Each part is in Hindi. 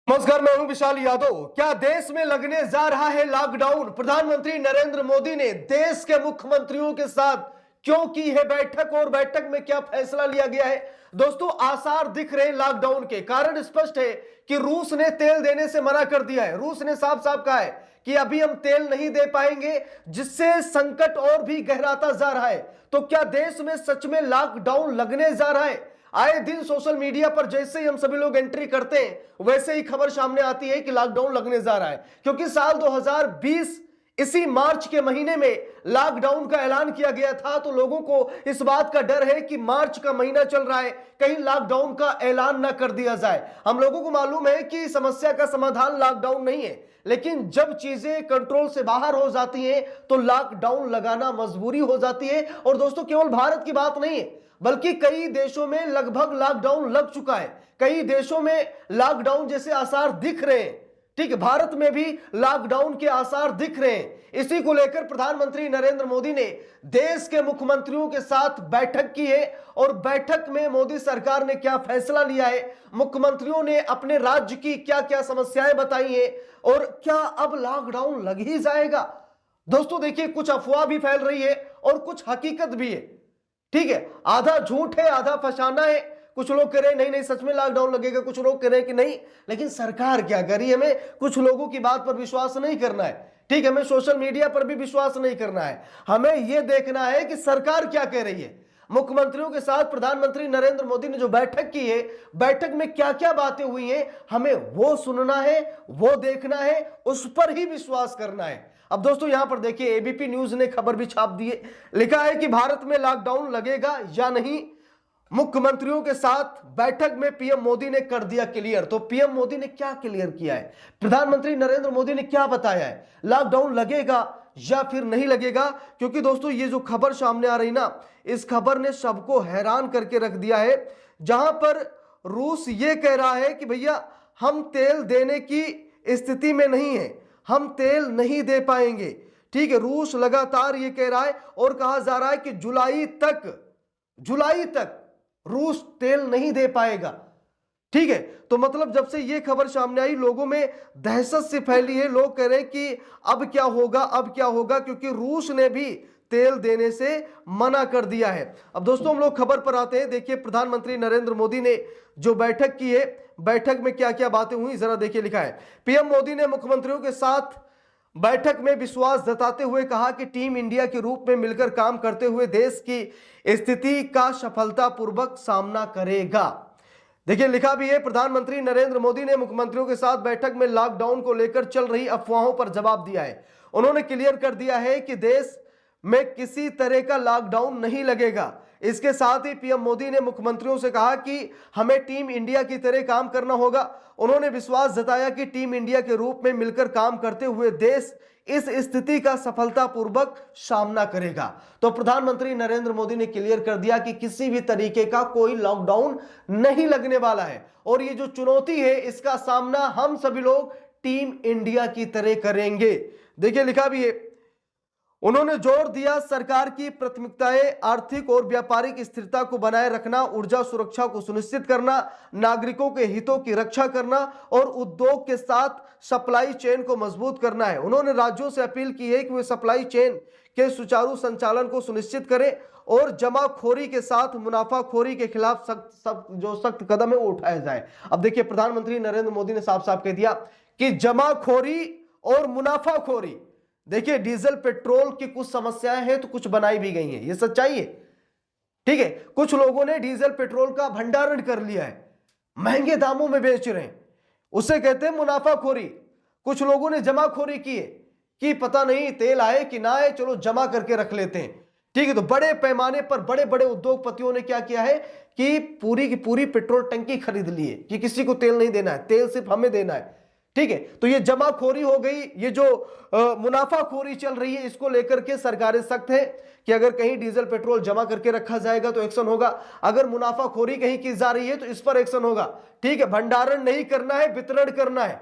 नमस्कार, मैं हूं विशाल यादव। क्या देश में लगने जा रहा है लॉकडाउन? प्रधानमंत्री नरेंद्र मोदी ने देश के मुख्यमंत्रियों के साथ क्यों की है बैठक और बैठक में क्या फैसला लिया गया है? दोस्तों, आसार दिख रहे हैं लॉकडाउन के। कारण स्पष्ट है कि रूस ने तेल देने से मना कर दिया है। रूस ने साफ साफ कहा है कि अभी हम तेल नहीं दे पाएंगे, जिससे संकट और भी गहराता जा रहा है। तो क्या देश में सच में लॉकडाउन लगने जा रहा है? आए दिन सोशल मीडिया पर जैसे ही हम सभी लोग एंट्री करते हैं, वैसे ही खबर सामने आती है कि लॉकडाउन लगने जा रहा है। क्योंकि साल 2020 इसी मार्च के महीने में लॉकडाउन का ऐलान किया गया था। तो लोगों को इस बात का डर है कि मार्च का महीना चल रहा है, कहीं लॉकडाउन का ऐलान ना कर दिया जाए। हम लोगों को मालूम है कि समस्या का समाधान लॉकडाउन नहीं है, लेकिन जब चीजें कंट्रोल से बाहर हो जाती हैं तो लॉकडाउन लगाना मजबूरी हो जाती है। और दोस्तों, केवल भारत की बात नहीं है, बल्कि कई देशों में लगभग लॉकडाउन लग चुका है। कई देशों में लॉकडाउन जैसे आसार दिख रहे हैं। ठीक है, भारत में भी लॉकडाउन के आसार दिख रहे हैं। इसी को लेकर प्रधानमंत्री नरेंद्र मोदी ने देश के मुख्यमंत्रियों के साथ बैठक की है। और बैठक में मोदी सरकार ने क्या फैसला लिया है, मुख्यमंत्रियों ने अपने राज्य की क्या क्या समस्याएं बताई हैं, और क्या अब लॉकडाउन लग ही जाएगा? दोस्तों देखिए, कुछ अफवाह भी फैल रही है और कुछ हकीकत भी है। ठीक है, आधा झूठ है, आधा फसाना है। कुछ लोग कह रहे हैं नहीं नहीं सच में लॉकडाउन लगेगा, कुछ लोग कह रहे हैं कि नहीं। लेकिन सरकार क्या करी? हमें कुछ लोगों की बात पर विश्वास नहीं करना है। ठीक है, हमें सोशल मीडिया पर भी विश्वास नहीं करना है। हमें यह देखना है कि सरकार क्या कह रही है। मुख्यमंत्रियों के साथ प्रधानमंत्री नरेंद्र मोदी ने जो बैठक की है, बैठक में क्या क्या बातें हुई हैं, हमें वो सुनना है, वो देखना है, उस पर ही विश्वास करना है। अब दोस्तों यहां पर देखिए, एबीपी न्यूज ने खबर भी छाप दी है। लिखा है कि भारत में लॉकडाउन लगेगा या नहीं, मुख्यमंत्रियों के साथ बैठक में पीएम मोदी ने कर दिया क्लियर। तो पीएम मोदी ने क्या क्लियर किया है, प्रधानमंत्री नरेंद्र मोदी ने क्या बताया है, लॉकडाउन लगेगा या फिर नहीं लगेगा? क्योंकि दोस्तों ये जो खबर सामने आ रही ना, इस खबर ने सबको हैरान करके रख दिया है। जहां पर रूस ये कह रहा है कि भैया हम तेल देने की स्थिति में नहीं है, हम तेल नहीं दे पाएंगे। ठीक है, रूस लगातार ये कह रहा है और कहा जा रहा है कि जुलाई तक रूस तेल नहीं दे पाएगा। ठीक है, तो मतलब जब से ये खबर सामने आई, लोगों में दहशत से फैली है। लोग कह रहे हैं कि अब क्या होगा, अब क्या होगा, क्योंकि रूस ने भी तेल देने से मना कर दिया है। अब दोस्तों हम लोग खबर पर आते हैं। देखिए, प्रधानमंत्री नरेंद्र मोदी ने जो बैठक की है, बैठक में क्या क्या बातें हुई जरा देखिए। लिखा है, पीएम मोदी ने मुख्यमंत्रियों के साथ बैठक में विश्वास जताते हुए कहा कि टीम इंडिया के रूप में मिलकर काम करते हुए देश की स्थिति का सफलतापूर्वक सामना करेगा। देखिए लिखा भी है, प्रधानमंत्री नरेंद्र मोदी ने मुख्यमंत्रियों के साथ बैठक में लॉकडाउन को लेकर चल रही अफवाहों पर जवाब दिया है। उन्होंने क्लियर कर दिया है कि देश में किसी तरह का लॉकडाउन नहीं लगेगा। इसके साथ ही पीएम मोदी ने मुख्यमंत्रियों से कहा कि हमें टीम इंडिया की तरह काम करना होगा। उन्होंने विश्वास जताया कि टीम इंडिया के रूप में मिलकर काम करते हुए देश इस स्थिति का सफलतापूर्वक सामना करेगा। तो प्रधानमंत्री नरेंद्र मोदी ने क्लियर कर दिया कि किसी भी तरीके का कोई लॉकडाउन नहीं लगने वाला है, और ये जो चुनौती है इसका सामना हम सभी लोग टीम इंडिया की तरह करेंगे। देखिए लिखा भी है, उन्होंने जोर दिया सरकार की प्राथमिकताएं आर्थिक और व्यापारिक स्थिरता को बनाए रखना, ऊर्जा सुरक्षा को सुनिश्चित करना, नागरिकों के हितों की रक्षा करना और उद्योग के साथ सप्लाई चेन को मजबूत करना है। उन्होंने राज्यों से अपील की है कि वे सप्लाई चेन के सुचारू संचालन को सुनिश्चित करें और जमाखोरी के साथ मुनाफाखोरी के खिलाफ सख्त कदम है वो उठाया जाए। अब देखिए, प्रधानमंत्री नरेंद्र मोदी ने साफ साफ कह दिया कि जमाखोरी और मुनाफाखोरी, देखिए डीजल पेट्रोल की कुछ समस्याएं हैं तो कुछ बनाई भी गई हैं, ये सच्चाई है। ठीक है, कुछ लोगों ने डीजल पेट्रोल का भंडारण कर लिया है, महंगे दामों में बेच रहे हैं, उसे कहते हैं मुनाफाखोरी। कुछ लोगों ने जमाखोरी की है कि पता नहीं तेल आए कि ना आए, चलो जमा करके रख लेते हैं। ठीक है, तो बड़े पैमाने पर बड़े बड़े उद्योगपतियों ने क्या किया है कि पूरी की पूरी पेट्रोल टंकी खरीद ली है कि किसी को तेल नहीं देना है, तेल सिर्फ हमें देना है। ठीक है, तो ये जमाखोरी हो गई। ये जो मुनाफाखोरी चल रही है, इसको लेकर के सरकारें सख्त है कि अगर कहीं डीजल पेट्रोल जमा करके रखा जाएगा तो एक्शन होगा, अगर मुनाफाखोरी कहीं की जा रही है तो इस पर एक्शन होगा। ठीक है, भंडारण नहीं करना है, वितरण करना है।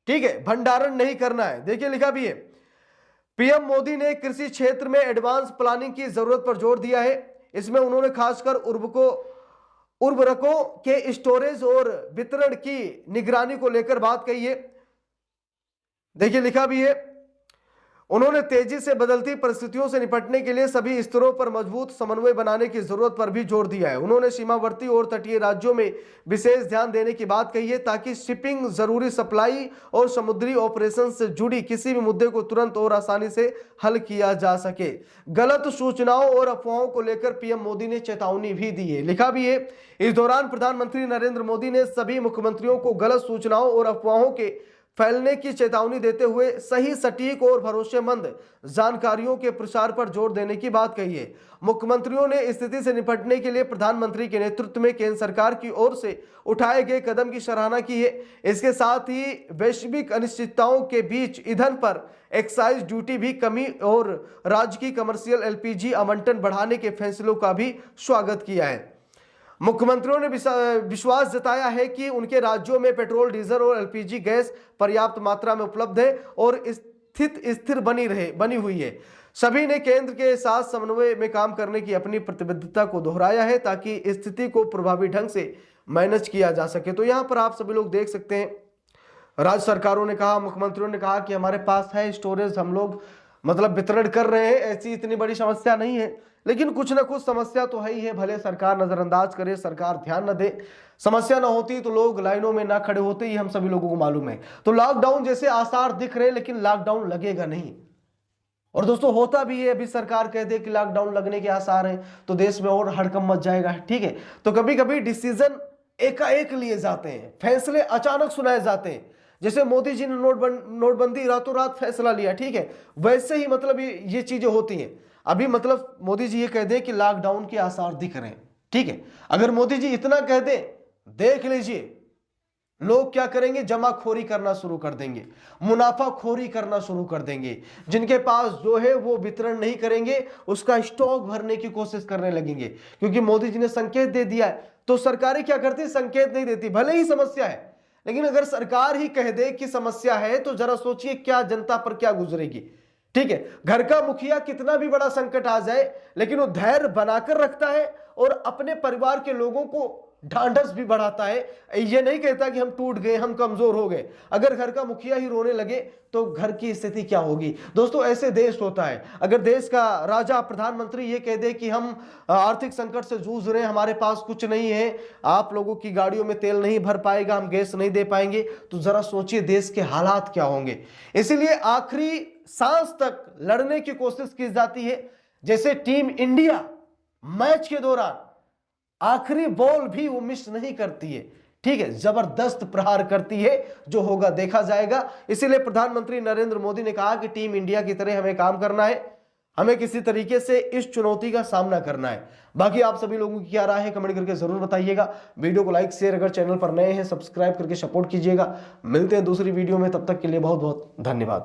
ठीक है, भंडारण नहीं करना है। देखिए लिखा भी है, पीएम मोदी ने कृषि क्षेत्र में एडवांस प्लानिंग की जरूरत पर जोर दिया है। इसमें उन्होंने खासकर उर्वरकों के स्टोरेज और वितरण की निगरानी को लेकर बात कही है। देखिए लिखा भी है, उन्होंने तेजी से बदलती परिस्थितियों से निपटने के लिए सभी स्तरों पर मजबूत समन्वय बनाने की जरूरत पर भी जोर दिया है। उन्होंने सीमावर्ती और तटीय राज्यों में विशेष ध्यान देने की बात कही है ताकि शिपिंग, जरूरी सप्लाई और समुद्री ऑपरेशन से जुड़ी किसी भी मुद्दे को तुरंत और आसानी से हल किया जा सके। गलत सूचनाओं और अफवाहों को लेकर पीएम मोदी ने चेतावनी भी दी है। लिखा भी है, इस दौरान प्रधानमंत्री नरेंद्र मोदी ने सभी मुख्यमंत्रियों को गलत सूचनाओं और अफवाहों के फैलने की चेतावनी देते हुए सही, सटीक और भरोसेमंद जानकारियों के प्रसार पर जोर देने की बात कही है। मुख्यमंत्रियों ने स्थिति से निपटने के लिए प्रधानमंत्री के नेतृत्व में केंद्र सरकार की ओर से उठाए गए कदम की सराहना की है। इसके साथ ही वैश्विक अनिश्चितताओं के बीच ईंधन पर एक्साइज ड्यूटी भी कमी और राज्य की कमर्शियल एलपीजी आवंटन बढ़ाने के फैसलों का भी स्वागत किया है। मुख्यमंत्रियों ने विश्वास जताया है कि उनके राज्यों में पेट्रोल, डीजल और एलपीजी गैस पर्याप्त मात्रा में उपलब्ध है और स्थिर बनी हुई है। सभी ने केंद्र के साथ समन्वय में काम करने की अपनी प्रतिबद्धता को दोहराया है ताकि स्थिति को प्रभावी ढंग से मैनेज किया जा सके। तो यहाँ पर आप सभी लोग देख सकते हैं, राज्य सरकारों ने कहा, मुख्यमंत्रियों ने कहा कि हमारे पास है स्टोरेज, हम लोग मतलब वितरण कर रहे हैं, ऐसी इतनी बड़ी समस्या नहीं है। लेकिन कुछ ना कुछ समस्या तो है ही है, भले सरकार नजरअंदाज करे, सरकार ध्यान न दे। समस्या ना होती तो लोग लाइनों में ना खड़े होते, ही हम सभी लोगों को मालूम है। तो लॉकडाउन जैसे आसार दिख रहे, लेकिन लॉकडाउन लगेगा नहीं। और दोस्तों होता भी है, अभी सरकार कह दे कि लॉकडाउन लगने के आसार हैं तो देश में और हड़कंप मच जाएगा। ठीक है, तो कभी कभी डिसीजन एकाएक लिए जाते हैं, फैसले अचानक सुनाए जाते हैं। जैसे मोदी जी ने नोटबंदी रातों रात फैसला लिया, ठीक है, वैसे ही मतलब ये चीजें होती हैं। अभी मतलब मोदी जी ये कह दें कि लॉकडाउन के आसार दिख रहे हैं, ठीक है, अगर मोदी जी इतना कह दें, देख लीजिए लोग क्या करेंगे, जमाखोरी करना शुरू कर देंगे, मुनाफाखोरी करना शुरू कर देंगे। जिनके पास जो है वो वितरण नहीं करेंगे, उसका स्टॉक भरने की कोशिश करने लगेंगे, क्योंकि मोदी जी ने संकेत दे दिया है। तो सरकारें क्या करती, संकेत नहीं देती, भले ही समस्या है, लेकिन अगर सरकार ही कह दे कि समस्या है तो जरा सोचिए क्या जनता पर क्या गुजरेगी। ठीक है, घर का मुखिया कितना भी बड़ा संकट आ जाए, लेकिन वो धैर्य बनाकर रखता है और अपने परिवार के लोगों को ढांढस भी बढ़ाता है। ये नहीं कहता कि हम टूट गए, हम कमजोर हो गए। अगर घर का मुखिया ही रोने लगे तो घर की स्थिति क्या होगी। दोस्तों ऐसे देश होता है। अगर देश का राजा, प्रधानमंत्री ये कह दे कि हम आर्थिक संकट से जूझ रहे हैं, हमारे पास कुछ नहीं है, आप लोगों की गाड़ियों में तेल नहीं भर पाएगा, हम गैस नहीं दे पाएंगे, तो जरा सोचिए देश के हालात क्या होंगे। इसीलिए आखिरी सांस तक लड़ने की कोशिश की जाती है। जैसे टीम इंडिया मैच के दौरान आखिरी बॉल भी वो मिस नहीं करती है, ठीक है, जबरदस्त प्रहार करती है, जो होगा देखा जाएगा। इसीलिए प्रधानमंत्री नरेंद्र मोदी ने कहा कि टीम इंडिया की तरह हमें काम करना है, हमें किसी तरीके से इस चुनौती का सामना करना है। बाकी आप सभी लोगों की क्या राय है कमेंट करके जरूर बताइएगा। वीडियो को लाइक शेयर, अगर चैनल पर नए हैं सब्सक्राइब करके सपोर्ट कीजिएगा। मिलते हैं दूसरी वीडियो में, तब तक के लिए बहुत बहुत धन्यवाद।